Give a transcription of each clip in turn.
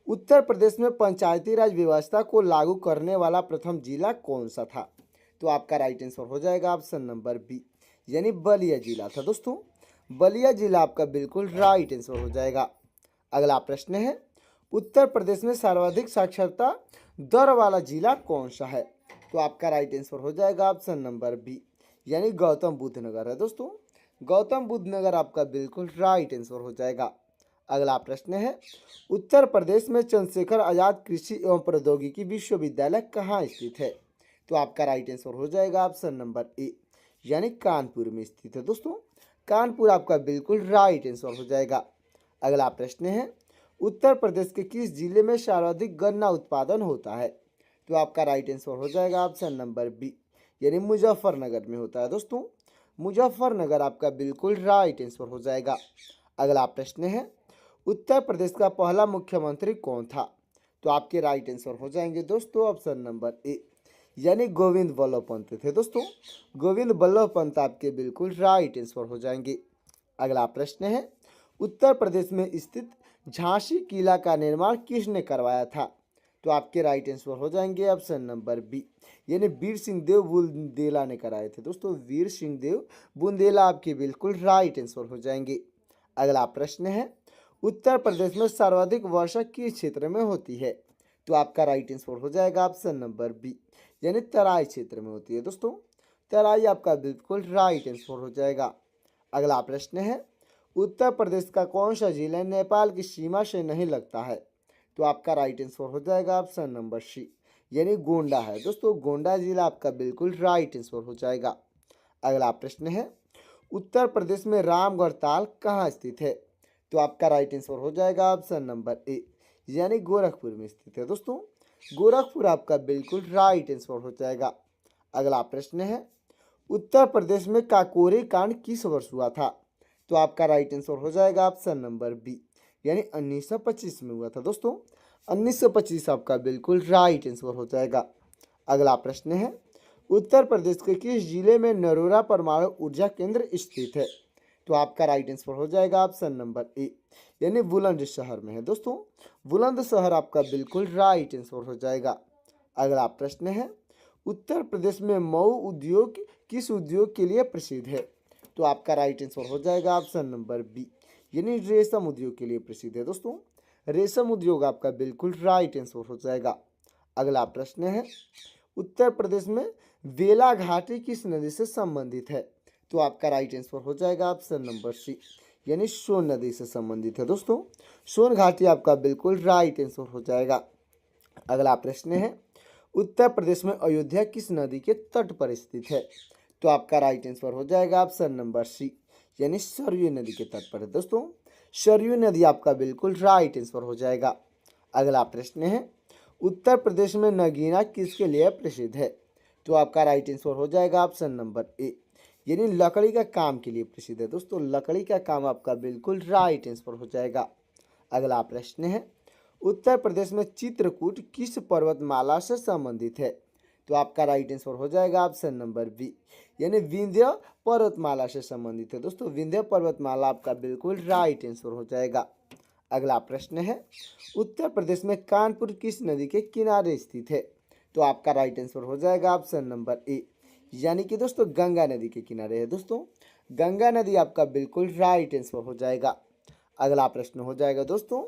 उत्तर प्रदेश में पंचायती राज व्यवस्था को लागू करने वाला प्रथम जिला कौन सा था? तो आपका राइट आंसर हो जाएगा ऑप्शन नंबर बी, यानी बलिया जिला था दोस्तों। बलिया जिला आपका बिल्कुल राइट आंसर हो जाएगा। अगला प्रश्न है, उत्तर प्रदेश में सर्वाधिक साक्षरता दर वाला जिला कौन सा है? तो आपका राइट आंसर हो जाएगा ऑप्शन नंबर बी, यानी गौतम बुद्ध नगर है दोस्तों। गौतम बुद्ध नगर आपका बिल्कुल राइट आंसर हो जाएगा। अगला प्रश्न है, उत्तर प्रदेश में चंद्रशेखर आजाद कृषि एवं प्रौद्योगिकी विश्वविद्यालय कहाँ स्थित है? तो आपका राइट आंसर हो जाएगा ऑप्शन नंबर ए, यानी कानपुर में स्थित है दोस्तों। कानपुर आपका बिल्कुल राइट आंसर हो जाएगा। अगला प्रश्न है, उत्तर प्रदेश के किस जिले में सर्वाधिक गन्ना उत्पादन होता है? तो आपका राइट आंसर हो जाएगा ऑप्शन नंबर बी, यानी मुजफ्फरनगर में होता है दोस्तों। मुजफ्फरनगर आपका बिल्कुल राइट आंसर हो जाएगा। अगला प्रश्न है, उत्तर प्रदेश का पहला मुख्यमंत्री कौन था? तो आपके राइट आंसर हो जाएंगे दोस्तों ऑप्शन नंबर ए, यानी गोविंद बल्लभ पंत थे दोस्तों। गोविंद बल्लभ पंत आपके बिल्कुल राइट आंसर हो जाएंगे। अगला प्रश्न है, उत्तर प्रदेश में स्थित झांसी किला का निर्माण किसने करवाया था? तो आपके राइट आंसर हो जाएंगे ऑप्शन नंबर बी, यानी वीर सिंह देव बुंदेला ने कराए थे दोस्तों। वीर सिंह देव बुंदेला आपके बिल्कुल राइट आंसर हो जाएंगे। अगला प्रश्न है, उत्तर प्रदेश में सर्वाधिक वर्षा किस क्षेत्र में होती है? तो आपका राइट आंसर हो जाएगा ऑप्शन नंबर बी, यानी तराई क्षेत्र में होती है दोस्तों। तराई आपका बिल्कुल राइट आंसर हो जाएगा। अगला प्रश्न है, उत्तर प्रदेश का कौन सा जिला नेपाल की सीमा से नहीं लगता है? तो आपका राइट आंसर हो जाएगा ऑप्शन नंबर सी, यानी गोंडा है दोस्तों। गोंडा जिला आपका बिल्कुल राइट आंसर हो जाएगा। अगला प्रश्न है, उत्तर प्रदेश में रामगढ़ ताल कहाँ स्थित है? तो आपका राइट आंसर हो जाएगा ऑप्शन नंबर ए, यानी गोरखपुर में स्थित है दोस्तों। गोरखपुर आपका बिल्कुल राइट आंसर हो जाएगा। अगला प्रश्न है, उत्तर प्रदेश में काकोरी कांड किस वर्ष हुआ था? तो आपका राइट आंसर हो जाएगा ऑप्शन नंबर बी, यानी 1925 में हुआ था दोस्तों। 1925 आपका बिल्कुल राइट आंसर हो जाएगा। अगला प्रश्न है, उत्तर प्रदेश के किस जिले में नरोरा परमाणु ऊर्जा केंद्र स्थित है? तो आपका राइट आंसर हो जाएगा ऑप्शन नंबर ए, यानी बुलंदशहर में है दोस्तों। बुलंदशहर आपका बिल्कुल राइट आंसर हो जाएगा। अगला प्रश्न है, उत्तर प्रदेश में मऊ उद्योग किस उद्योग के लिए प्रसिद्ध है? तो आपका राइट आंसर हो जाएगा ऑप्शन नंबर बी, यानी रेशम उद्योग के लिए प्रसिद्ध है दोस्तों। रेशम उद्योग आपका बिल्कुल राइट आंसर हो जाएगा। अगला प्रश्न है, उत्तर प्रदेश में बेला घाटी किस नदी से संबंधित है? तो आपका राइट आंसर हो जाएगा ऑप्शन नंबर सी, यानी सोन नदी से संबंधित है दोस्तों। सोन घाटी आपका बिल्कुल राइट आंसर हो जाएगा। अगला प्रश्न है, उत्तर प्रदेश में अयोध्या किस नदी के तट पर स्थित है? तो आपका राइट आंसर हो जाएगा ऑप्शन नंबर सी, यानी सरयू नदी के तट पर है दोस्तों। सरयू नदी आपका बिल्कुल राइट आंसर हो जाएगा। अगला प्रश्न है, उत्तर प्रदेश में नगीना किसके लिए प्रसिद्ध है? तो आपका राइट आंसर हो जाएगा ऑप्शन नंबर ए, यानी लकड़ी का काम के लिए प्रसिद्ध है दोस्तों। लकड़ी का काम आपका बिल्कुल राइट आंसर हो जाएगा। अगला प्रश्न है, उत्तर प्रदेश में चित्रकूट किस पर्वतमाला से संबंधित है? तो आपका राइट आंसर हो जाएगा ऑप्शन नंबर बी, यानी विंध्य पर्वतमाला से संबंधित है दोस्तों। विंध्य पर्वतमाला आपका बिल्कुल राइट आंसर हो जाएगा। अगला प्रश्न है, उत्तर प्रदेश में कानपुर किस नदी के किनारे स्थित है? तो आपका राइट आंसर हो जाएगा ऑप्शन नंबर ए, यानी कि दोस्तों गंगा नदी के किनारे है दोस्तों। गंगा नदी आपका बिल्कुल राइट आंसर हो जाएगा। अगला प्रश्न हो जाएगा दोस्तों,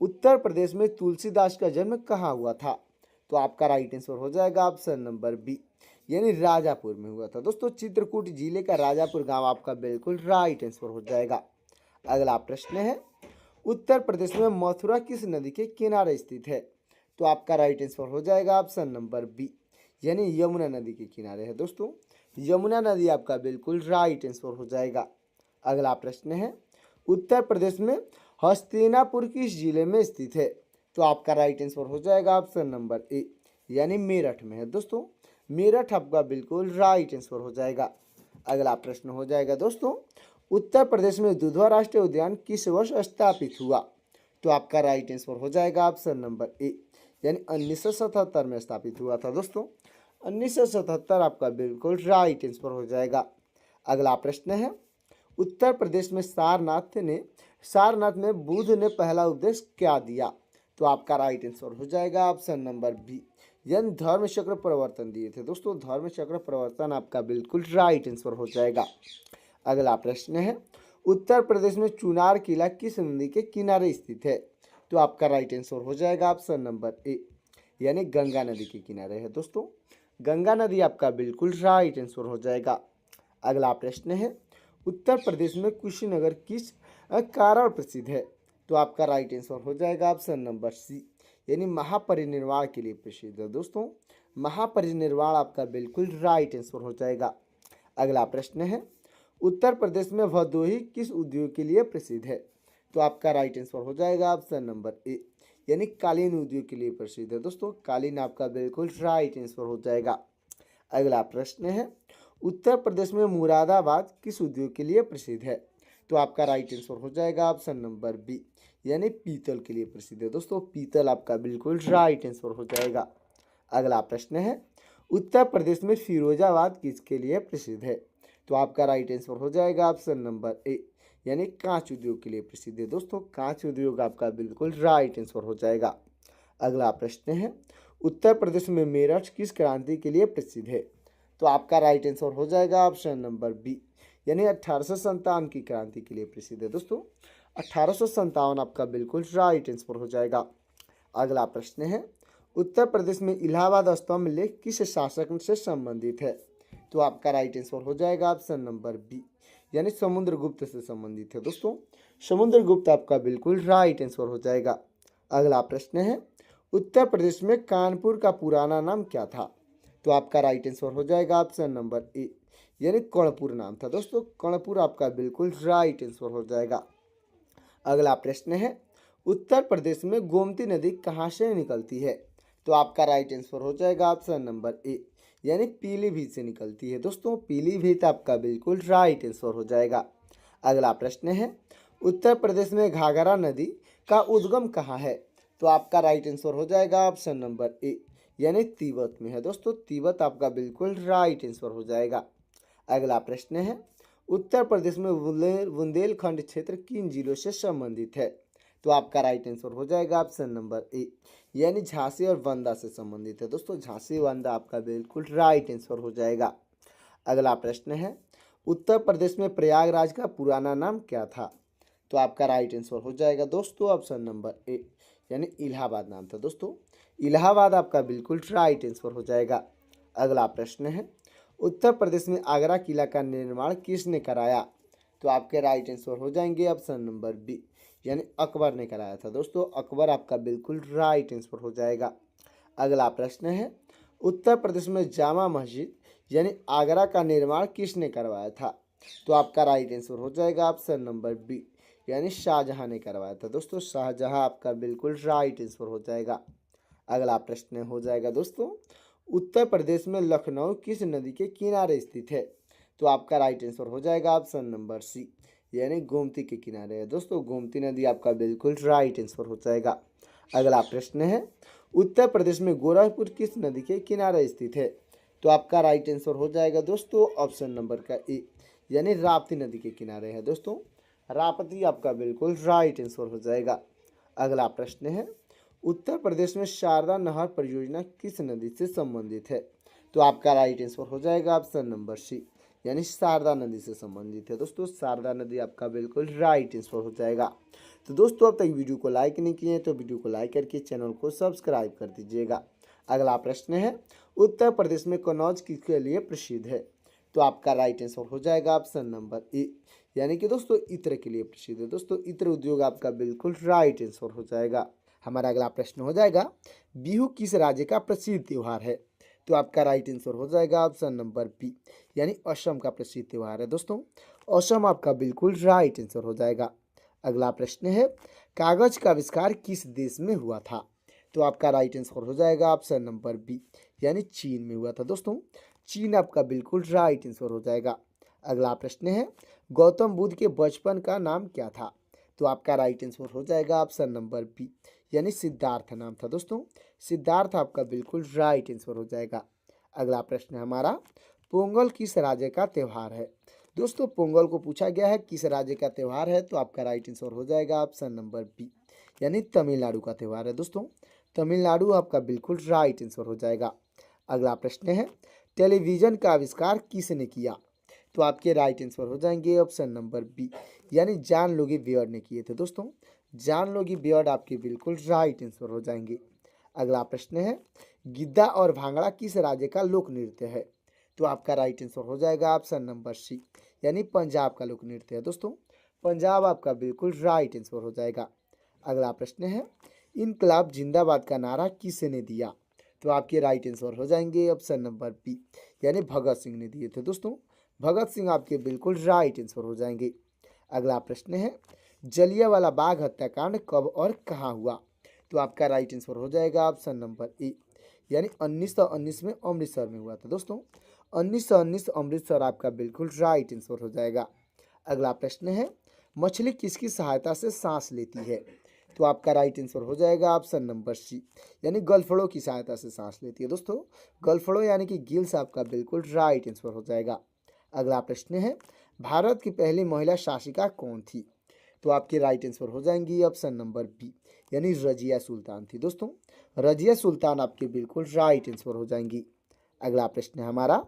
उत्तर प्रदेश में तुलसीदास का जन्म कहाँ हुआ था? तो आपका राइट आंसर हो जाएगा ऑप्शन नंबर बी, यानी राजापुर में हुआ था दोस्तों। चित्रकूट जिले का राजापुर गांव आपका बिल्कुल राइट आंसर हो जाएगा। अगला प्रश्न है, उत्तर प्रदेश में मथुरा किस नदी के किनारे स्थित है? तो आपका राइट आंसर हो जाएगा ऑप्शन नंबर बी, यानी यमुना नदी के किनारे है दोस्तों। यमुना नदी आपका बिल्कुल राइट आंसर हो जाएगा। अगला प्रश्न है, उत्तर प्रदेश में हस्तिनापुर किस जिले में स्थित है? तो आपका राइट आंसर हो जाएगा ऑप्शन नंबर ए, यानी मेरठ में है दोस्तों। मेरठ आपका बिल्कुल राइट आंसर हो जाएगा। अगला प्रश्न हो जाएगा दोस्तों, उत्तर प्रदेश में दुधवा राष्ट्रीय उद्यान किस वर्ष स्थापित हुआ? तो आपका राइट आंसर हो जाएगा ऑप्शन नंबर ए, यानी 1977 में स्थापित हुआ था दोस्तों। 1977 आपका बिल्कुल राइट आंसर हो जाएगा। अगला प्रश्न है, उत्तर प्रदेश में सारनाथ में बुद्ध ने पहला उपदेश क्या दिया? तो आपका राइट आंसर हो जाएगा ऑप्शन नंबर बी, यानी धर्म चक्र परिवर्तन दिए थे दोस्तों। धर्म चक्र परिवर्तन आपका बिल्कुल राइट आंसर हो जाएगा। अगला प्रश्न है, उत्तर प्रदेश में चुनार किला किस नदी के किनारे स्थित है? तो आपका राइट आंसर हो जाएगा ऑप्शन नंबर ए, यानी गंगा नदी के किनारे है दोस्तों। गंगा नदी आपका बिल्कुल राइट आंसर हो जाएगा। अगला प्रश्न है, उत्तर प्रदेश में कुशीनगर किस कारण प्रसिद्ध है? तो आपका राइट आंसर हो जाएगा ऑप्शन नंबर सी, यानी महापरिनिर्वाण के लिए प्रसिद्ध है दोस्तों। महापरिनिर्वाण आपका बिल्कुल राइट आंसर हो जाएगा। अगला प्रश्न है, उत्तर प्रदेश में भदोही किस उद्योग के लिए प्रसिद्ध है? तो आपका राइट आंसर हो जाएगा ऑप्शन नंबर ए, यानी कालीन उद्योग के लिए प्रसिद्ध है दोस्तों। कालीन आपका बिल्कुल राइट आंसर हो जाएगा। अगला प्रश्न है, उत्तर प्रदेश में मुरादाबाद किस उद्योग के लिए प्रसिद्ध है? तो आपका राइट आंसर हो जाएगा ऑप्शन नंबर बी, यानी पीतल के लिए प्रसिद्ध है दोस्तों। पीतल आपका बिल्कुल राइट आंसर हो जाएगा। अगला प्रश्न है, उत्तर प्रदेश में फिरोजाबाद किसके लिए प्रसिद्ध है? तो आपका राइट आंसर हो जाएगा ऑप्शन नंबर ए, यानी कांच उद्योग के लिए प्रसिद्ध है दोस्तों। कांच उद्योग आपका बिल्कुल राइट आंसर हो जाएगा। अगला प्रश्न है, उत्तर प्रदेश में मेरठ किस क्रांति के लिए प्रसिद्ध है? तो आपका राइट आंसर हो जाएगा ऑप्शन नंबर बी, यानी 1857 की क्रांति के लिए प्रसिद्ध है दोस्तों। 1857 आपका बिल्कुल राइट आंसर हो जाएगा। अगला प्रश्न है, उत्तर प्रदेश में इलाहाबाद स्तंभ लेख किस शासक से संबंधित है? तो आपका राइट आंसर हो जाएगा ऑप्शन नंबर बी, यानी समुद्रगुप्त से संबंधित है दोस्तों। समुद्रगुप्त आपका बिल्कुल राइट आंसर हो जाएगा। अगला प्रश्न है, उत्तर प्रदेश में कानपुर का पुराना नाम क्या था? तो आपका राइट आंसर हो जाएगा ऑप्शन नंबर ए, यानी कर्णपुर नाम था दोस्तों। कर्णपुर आपका बिल्कुल राइट आंसर हो जाएगा। अगला प्रश्न है, उत्तर प्रदेश में गोमती नदी कहाँ से निकलती है? तो आपका राइट आंसर हो जाएगा ऑप्शन नंबर ए, यानी पीलीभीत से निकलती है दोस्तों। पीलीभीत आपका बिल्कुल राइट आंसर हो जाएगा। अगला प्रश्न है, उत्तर प्रदेश में घाघरा नदी का उद्गम कहाँ है? तो आपका राइट आंसर हो जाएगा ऑप्शन नंबर ए, यानी तिब्बत में है दोस्तों। तिब्बत आपका बिल्कुल राइट आंसर हो जाएगा। अगला प्रश्न है, उत्तर प्रदेश में बुंदेलखंड क्षेत्र किन जिलों से संबंधित है? तो आपका राइट आंसर हो जाएगा ऑप्शन नंबर ए, यानी झांसी और बांदा से संबंधित है दोस्तों। झांसी बांदा आपका बिल्कुल राइट आंसर हो जाएगा। अगला प्रश्न है, उत्तर प्रदेश में प्रयागराज का पुराना नाम क्या था? तो आपका राइट आंसर हो जाएगा दोस्तों ऑप्शन नंबर ए, यानी इलाहाबाद नाम था दोस्तों। इलाहाबाद आपका बिल्कुल राइट आंसर हो जाएगा। अगला प्रश्न है, उत्तर प्रदेश में आगरा किला का निर्माण किसने कराया? तो आपके राइट आंसर हो जाएंगे ऑप्शन नंबर बी, यानी अकबर ने कराया था दोस्तों। अकबर आपका बिल्कुल राइट आंसर हो जाएगा। अगला प्रश्न है, उत्तर प्रदेश में जामा मस्जिद यानी आगरा का निर्माण किसने करवाया था? तो आपका राइट आंसर हो जाएगा ऑप्शन नंबर बी, यानी शाहजहां ने करवाया था दोस्तों। शाहजहां आपका बिल्कुल राइट आंसर हो जाएगा। अगला प्रश्न हो जाएगा दोस्तों, उत्तर प्रदेश में लखनऊ किस नदी के किनारे स्थित है? तो आपका राइट आंसर हो जाएगा ऑप्शन नंबर सी, यानी गोमती के किनारे है दोस्तों। गोमती नदी आपका बिल्कुल राइट आंसर हो जाएगा। अगला प्रश्न है, उत्तर प्रदेश में गोरखपुर किस नदी के किनारे स्थित है? तो आपका राइट आंसर हो जाएगा दोस्तों ऑप्शन नंबर का ए, यानी राप्ती नदी के किनारे है दोस्तों। राप्ती आपका बिल्कुल राइट आंसर हो जाएगा। अगला प्रश्न है, उत्तर प्रदेश में शारदा नहर परियोजना किस नदी से संबंधित है? तो आपका राइट आंसर हो जाएगा ऑप्शन नंबर सी, यानी शारदा नदी से संबंधित है दोस्तों। शारदा नदी आपका बिल्कुल राइट आंसर हो जाएगा। तो दोस्तों, अब तक वीडियो को लाइक नहीं किए हैं तो वीडियो को लाइक करके चैनल को सब्सक्राइब कर दीजिएगा। अगला प्रश्न है, उत्तर प्रदेश में कन्नौज किसके लिए प्रसिद्ध है? तो आपका राइट आंसर हो जाएगा ऑप्शन नंबर ए, यानी कि दोस्तों इत्र के लिए प्रसिद्ध है दोस्तों। इत्र उद्योग आपका बिल्कुल राइट आंसर हो जाएगा। हमारा अगला प्रश्न हो जाएगा, बिहू किस राज्य का प्रसिद्ध त्यौहार है? तो आपका राइट आंसर हो जाएगा ऑप्शन नंबर बी, यानी असम का प्रसिद्ध त्यौहार है दोस्तों। असम आपका बिल्कुल राइट आंसर हो जाएगा। अगला प्रश्न है, कागज का आविष्कार किस देश में हुआ था? तो आपका राइट आंसर हो जाएगा ऑप्शन नंबर बी, यानी चीन में हुआ था दोस्तों। चीन आपका बिल्कुल राइट आंसर हो जाएगा। अगला प्रश्न है, गौतम बुद्ध के बचपन का नाम क्या था? तो आपका राइट आंसर हो जाएगा ऑप्शन नंबर बी, यानी सिद्धार्थ नाम था दोस्तों। सिद्धार्थ आपका बिल्कुल राइट आंसर हो जाएगा। अगला प्रश्न हमारा, पोंगल किस राज्य का त्यौहार है? दोस्तों, पोंगल को पूछा गया है किस राज्य का त्यौहार है, तो आपका राइट आंसर हो जाएगा ऑप्शन नंबर बी, यानी तमिलनाडु का त्यौहार है दोस्तों। तमिलनाडु आपका बिल्कुल राइट आंसर हो जाएगा। अगला प्रश्न है, टेलीविजन का आविष्कार किसने किया? तो आपके राइट आंसर हो जाएंगे ऑप्शन नंबर बी, यानी जॉन लुई बियर्ड ने किए थे दोस्तों। जॉन लुई बियर्ड आपके बिल्कुल राइट आंसर हो जाएंगे। अगला प्रश्न है, गिद्दा और भांगड़ा किस राज्य का लोक नृत्य है? तो आपका राइट आंसर हो जाएगा ऑप्शन नंबर सी, यानी पंजाब का लोक नृत्य है दोस्तों। पंजाब आपका बिल्कुल राइट आंसर हो जाएगा। अगला प्रश्न है, इनकलाब जिंदाबाद का नारा किसने दिया? तो आपके राइट आंसर हो जाएंगे ऑप्शन नंबर बी, यानी भगत सिंह ने दिए थे दोस्तों। भगत सिंह आपके बिल्कुल राइट आंसर हो जाएंगे। अगला प्रश्न है, जलियांवाला बाग हत्याकांड कब और कहाँ हुआ? तो आपका राइट आंसर हो जाएगा ऑप्शन नंबर ए, यानी 1919 में अमृतसर में हुआ था दोस्तों। 1919 अमृतसर आपका बिल्कुल राइट आंसर हो जाएगा। अगला प्रश्न है, मछली किसकी सहायता से सांस लेती है? तो आपका राइट आंसर हो जाएगा ऑप्शन नंबर सी, यानी गलफड़ों की सहायता से सांस लेती है दोस्तों। गलफड़ों यानी कि गिल्स आपका बिल्कुल राइट आंसर हो जाएगा। अगला प्रश्न है, भारत की पहली महिला शासिका कौन थी? तो आपके राइट आंसर हो जाएंगी ऑप्शन नंबर बी, यानी रजिया सुल्तान थी दोस्तों। रजिया सुल्तान आपके बिल्कुल राइट आंसर हो जाएंगी। अगला प्रश्न है हमारा,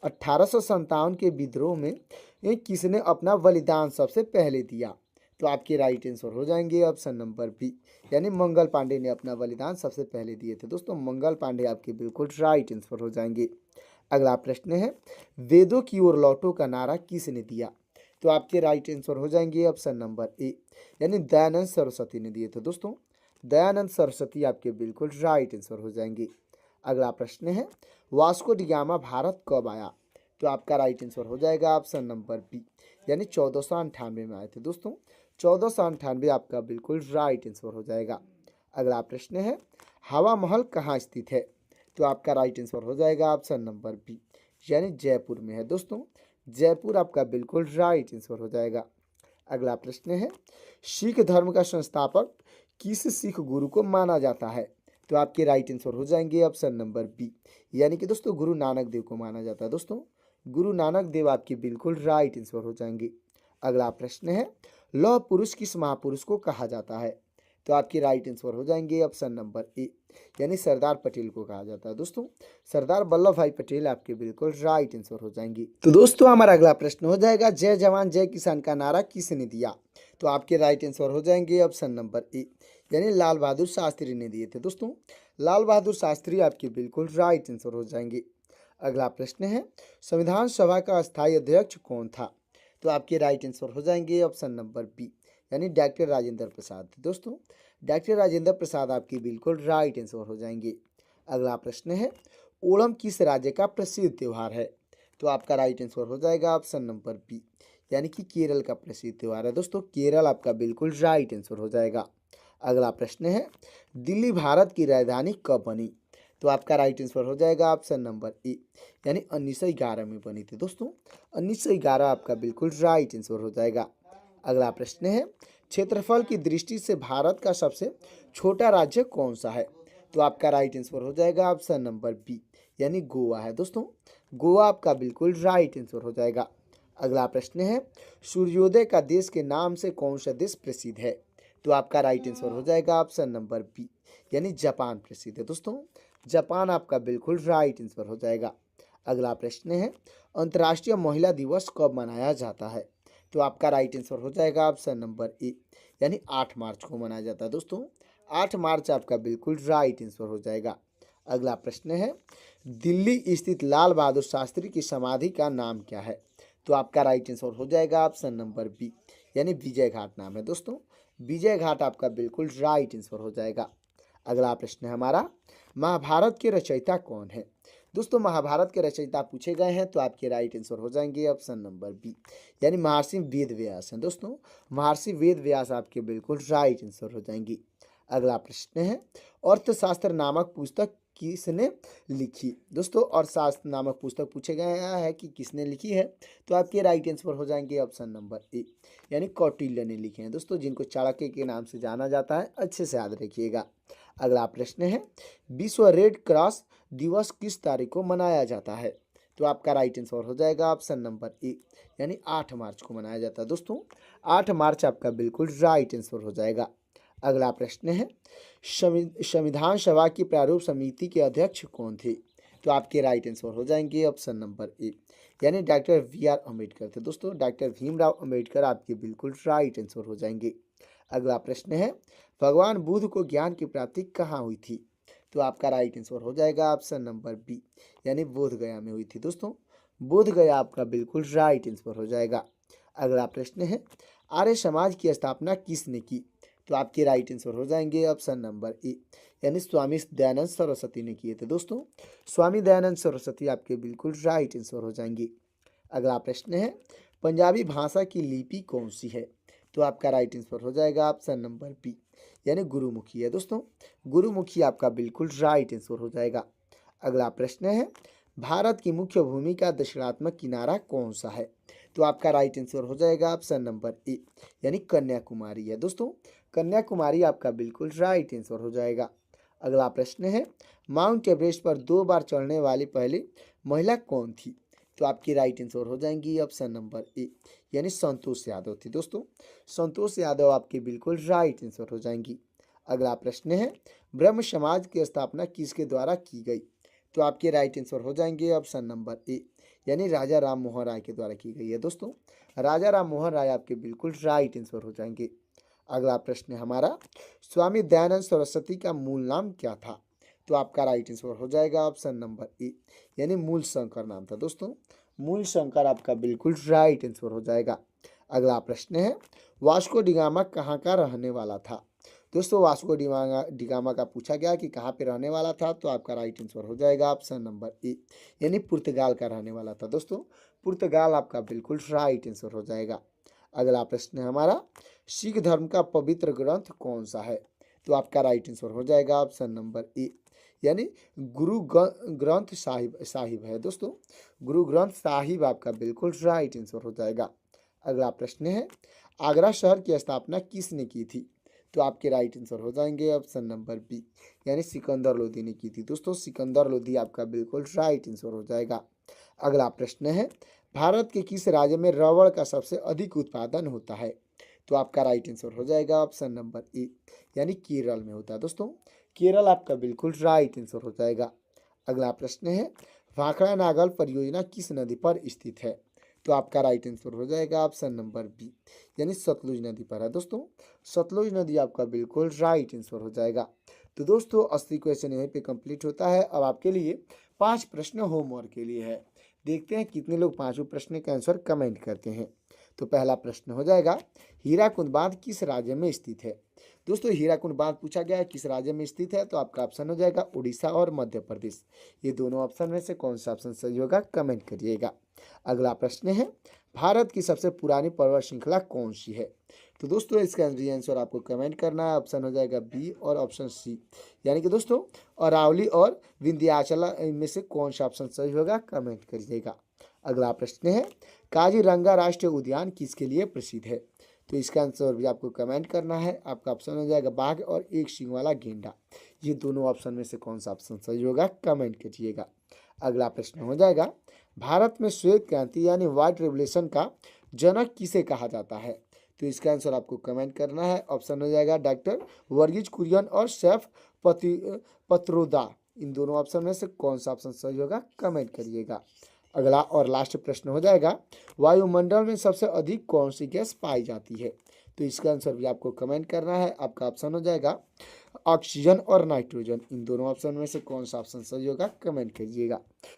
1857 के विद्रोह में किसने अपना बलिदान सबसे पहले दिया? तो आपके राइट आंसर हो जाएंगे ऑप्शन नंबर बी, यानी मंगल पांडे ने अपना बलिदान सबसे पहले दिए थे दोस्तों। मंगल पांडे आपके बिल्कुल राइट आंसर हो जाएंगे। अगला प्रश्न है, वेदों की ओर लौटो का नारा किसने दिया? तो आपके राइट आंसर हो जाएंगे ऑप्शन नंबर ए, यानी दयानंद सरस्वती ने दिए थे दोस्तों। दयानंद सरस्वती आपके बिल्कुल राइट आंसर हो जाएंगे। अगला प्रश्न है, वास्को डी गामा भारत कब आया? तो आपका राइट आंसर हो जाएगा ऑप्शन नंबर बी, यानी 1498 में आए थे दोस्तों। 1498 आपका बिल्कुल राइट आंसर हो जाएगा। अगला प्रश्न है, हवा महल कहाँ स्थित है? तो आपका राइट आंसर हो जाएगा ऑप्शन नंबर बी, यानी जयपुर में है दोस्तों। जयपुर आपका बिल्कुल राइट आंसर हो जाएगा। अगला प्रश्न है, सिख धर्म का संस्थापक किस सिख गुरु को माना जाता है? तो आपके राइट आंसर हो जाएंगे ऑप्शन नंबर बी, यानी कि दोस्तों गुरु नानक देव को माना जाता है दोस्तों। गुरु नानक देव आपके बिल्कुल राइट आंसर हो जाएंगे। अगला प्रश्न है, लौह पुरुष किस महापुरुष को कहा जाता है? तो आपके राइट आंसर हो जाएंगे ऑप्शन नंबर ए, यानी सरदार पटेल को कहा जाता है दोस्तों। सरदार वल्लभ भाई पटेल आपके बिल्कुल राइट आंसर हो जाएंगे। तो दोस्तों हमारा अगला प्रश्न हो जाएगा, जय जवान जय किसान का नारा किसने दिया? तो आपके राइट आंसर हो जाएंगे ऑप्शन नंबर ए, यानी लाल बहादुर शास्त्री ने दिए थे दोस्तों। लाल बहादुर शास्त्री आपके बिल्कुल राइट आंसर हो जाएंगे। अगला प्रश्न है, संविधान सभा का अस्थायी अध्यक्ष कौन था? तो आपके राइट आंसर हो जाएंगे ऑप्शन नंबर बी, यानी डॉक्टर राजेंद्र प्रसाद दोस्तों। डॉक्टर राजेंद्र प्रसाद आपके बिल्कुल राइट आंसर हो जाएंगे। अगला प्रश्न है, ओणम किस राज्य का प्रसिद्ध त्यौहार है? तो आपका राइट आंसर हो जाएगा ऑप्शन नंबर बी, यानी कि केरल का प्रसिद्ध त्यौहार है दोस्तों। केरल आपका बिल्कुल राइट आंसर हो जाएगा। अगला प्रश्न है, दिल्ली भारत की राजधानी कब बनी? तो आपका राइट आंसर हो जाएगा ऑप्शन नंबर ए, यानी 1911 में बनी थी दोस्तों। 1911 आपका बिल्कुल राइट आंसर हो जाएगा। अगला प्रश्न है, क्षेत्रफल की दृष्टि से भारत का सबसे छोटा राज्य कौन सा है? तो आपका राइट आंसर हो जाएगा ऑप्शन नंबर बी, यानी गोवा है दोस्तों। गोवा आपका बिल्कुल राइट आंसर हो जाएगा। अगला प्रश्न है, सूर्योदय का देश के नाम से कौन सा देश प्रसिद्ध है? तो आपका राइट आंसर हो जाएगा ऑप्शन नंबर बी, यानी जापान प्रसिद्ध है दोस्तों। जापान आपका बिल्कुल राइट आंसर हो जाएगा। अगला प्रश्न है, अंतर्राष्ट्रीय महिला दिवस कब मनाया जाता है? तो आपका राइट आंसर हो जाएगा ऑप्शन नंबर ए, यानी 8 मार्च को मनाया जाता है दोस्तों। 8 मार्च आपका बिल्कुल राइट आंसर हो जाएगा। अगला प्रश्न है, दिल्ली स्थित लाल बहादुर शास्त्री की समाधि का नाम क्या है? तो आपका राइट आंसर हो जाएगा ऑप्शन नंबर बी, यानी विजय घाट नाम है दोस्तों। विजय घाट आपका बिल्कुल राइट आंसर हो जाएगा। अगला प्रश्न है हमारा, महाभारत के रचयिता कौन है? दोस्तों महाभारत के रचयिता पूछे गए हैं, तो आपके राइट आंसर हो जाएंगे ऑप्शन नंबर बी, यानी महर्षि वेद व्यास हैं दोस्तों। महर्षि वेद व्यास आपके बिल्कुल राइट आंसर हो जाएंगे। अगला प्रश्न है, अर्थशास्त्र नामक पुस्तक किसने लिखी? दोस्तों अर्थशास्त्र नामक पुस्तक पूछे गए हैं कि किसने लिखी है? तो आपके राइट आंसर हो जाएंगे ऑप्शन नंबर ए, यानी कौटिल्य ने लिखे हैं दोस्तों, जिनको चाणक्य के नाम से जाना जाता है। अच्छे से याद रखिएगा। अगला प्रश्न है, विश्व रेड क्रॉस दिवस किस तारीख को मनाया जाता है? तो आपका राइट आंसर हो जाएगा ऑप्शन नंबर ए, यानी 8 मार्च को मनाया जाता है दोस्तों। 8 मार्च आपका बिल्कुल राइट आंसर हो जाएगा। अगला प्रश्न है, संविधान सभा की प्रारूप समिति के अध्यक्ष कौन थे? तो आपके राइट आंसर हो जाएंगे ऑप्शन नंबर ए, यानी डॉक्टर VR अम्बेडकर थे। दोस्तों डॉक्टर भीमराव अम्बेडकर आपके बिल्कुल राइट आंसर हो जाएंगे। अगला प्रश्न है, भगवान बुद्ध को ज्ञान की प्राप्ति कहाँ हुई थी? तो आपका राइट आंसर हो जाएगा ऑप्शन नंबर बी, यानी बोध गया में हुई थी। दोस्तों बोध गया आपका बिल्कुल राइट आंसर हो जाएगा। अगला प्रश्न है, आर्य समाज की स्थापना किसने की? तो आपके राइट आंसर हो जाएंगे ऑप्शन नंबर ए, यानी स्वामी दयानंद सरस्वती ने किए थे। दोस्तों स्वामी दयानंद सरस्वती आपके बिल्कुल राइट आंसर हो जाएंगे। अगला प्रश्न है, पंजाबी भाषा की लिपि कौन सी है? तो आपका राइट आंसर हो जाएगा ऑप्शन नंबर बी, यानी गुरुमुखी है। दोस्तों गुरुमुखी आपका बिल्कुल राइट आंसर हो जाएगा। अगला प्रश्न है, भारत की मुख्य भूमि का दक्षिणात्मक किनारा कौन सा है? तो आपका राइट आंसर हो जाएगा ऑप्शन नंबर ए, यानी कन्याकुमारी है। दोस्तों कन्याकुमारी आपका बिल्कुल राइट आंसर हो जाएगा। अगला प्रश्न है, माउंट एवरेस्ट पर 2 बार चढ़ने वाली पहली महिला कौन थी? तो आपकी राइट आंसर हो जाएंगी ऑप्शन नंबर ए, यानी संतोष यादव थी। दोस्तों संतोष यादव आपके बिल्कुल राइट आंसर हो जाएंगी। अगला प्रश्न है, ब्रह्म समाज की स्थापना किसके द्वारा की गई? तो आपके राइट आंसर हो जाएंगे ऑप्शन नंबर ए, यानी राजा राम मोहन राय के द्वारा की गई है। दोस्तों राजा राम मोहन राय आपके बिल्कुल राइट आंसर हो जाएंगे। अगला प्रश्न है हमारा, स्वामी दयानंद सरस्वती का मूल नाम क्या था? तो आपका राइट आंसर हो जाएगा ऑप्शन नंबर ए, यानी मूल शंकर नाम था। दोस्तों मूल शंकर आपका बिल्कुल राइट आंसर हो जाएगा। अगला प्रश्न है, वास्को डिगामा कहाँ का रहने वाला था? दोस्तों वास्को डिगामा का पूछा गया कि कहाँ पे रहने वाला था, तो आपका राइट आंसर हो जाएगा ऑप्शन नंबर ए, यानी पुर्तगाल का रहने वाला था। दोस्तों पुर्तगाल आपका बिल्कुल राइट आंसर हो जाएगा। अगला प्रश्न है हमारा, सिख धर्म का पवित्र ग्रंथ कौन सा है? तो आपका राइट आंसर हो जाएगा ऑप्शन नंबर ए, यानी गुरु ग्रंथ साहिब है। दोस्तों गुरु ग्रंथ साहिब आपका बिल्कुल राइट आंसर हो जाएगा। अगला प्रश्न है, आगरा शहर की स्थापना किसने की थी? तो आपके राइट आंसर हो जाएंगे ऑप्शन नंबर बी, यानी सिकंदर लोधी ने की थी। दोस्तों सिकंदर लोधी आपका बिल्कुल राइट आंसर हो जाएगा। अगला प्रश्न है, भारत के किस राज्य में रबड़ का सबसे अधिक उत्पादन होता है? तो आपका राइट आंसर हो जाएगा ऑप्शन नंबर ए, यानी केरल में होता है। दोस्तों केरल आपका बिल्कुल राइट आंसर हो जाएगा। अगला प्रश्न है, भाखड़ा नागल परियोजना किस नदी पर स्थित है? तो आपका राइट आंसर हो जाएगा ऑप्शन नंबर बी, यानी सतलुज नदी पर है। दोस्तों सतलुज नदी आपका बिल्कुल राइट आंसर हो जाएगा। तो दोस्तों 80 क्वेश्चन यहीं पे कंप्लीट होता है। अब आपके लिए 5 प्रश्न होमवर्क के लिए है। देखते हैं कितने लोग पांचों प्रश्न का आंसर कमेंट करते हैं। तो पहला प्रश्न हो जाएगा, हीराकुंड बांध किस राज्य में स्थित है? दोस्तों हीराकुंड बांध पूछा गया है किस राज्य में स्थित है, तो आपका ऑप्शन हो जाएगा उड़ीसा और मध्य प्रदेश। ये दोनों ऑप्शन में से कौन सा ऑप्शन सही होगा कमेंट करिएगा। अगला प्रश्न है, भारत की सबसे पुरानी पर्वत श्रृंखला कौन सी है? तो दोस्तों इसका आंसर आपको कमेंट करना है। ऑप्शन हो जाएगा बी और ऑप्शन सी, यानी कि दोस्तों अरावली और विंध्याचल में से कौन सा ऑप्शन सही होगा कमेंट करिएगा। अगला प्रश्न है, काजीरंगा राष्ट्रीय उद्यान किसके लिए प्रसिद्ध है? तो इसका आंसर भी आपको कमेंट करना है। आपका ऑप्शन हो जाएगा बाघ और एक सींग वाला गेंडा। ये दोनों ऑप्शन में से कौन सा ऑप्शन सही होगा कमेंट कीजिएगा। अगला प्रश्न हो जाएगा, भारत में श्वेत क्रांति यानी व्हाइट रेवोल्यूशन का जनक किसे कहा जाता है? तो इसका आंसर आपको कमेंट करना है। ऑप्शन हो जाएगा डॉक्टर वर्गीज कुरियन और सैफ पत्रोदा। इन दोनों ऑप्शन में से कौन सा ऑप्शन सही होगा कमेंट करिएगा। अगला और लास्ट प्रश्न हो जाएगा, वायुमंडल में सबसे अधिक कौन सी गैस पाई जाती है? तो इसका आंसर भी आपको कमेंट करना है। आपका ऑप्शन हो जाएगा ऑक्सीजन और नाइट्रोजन। इन दोनों ऑप्शन में से कौन सा ऑप्शन सही होगा कमेंट करिएगा।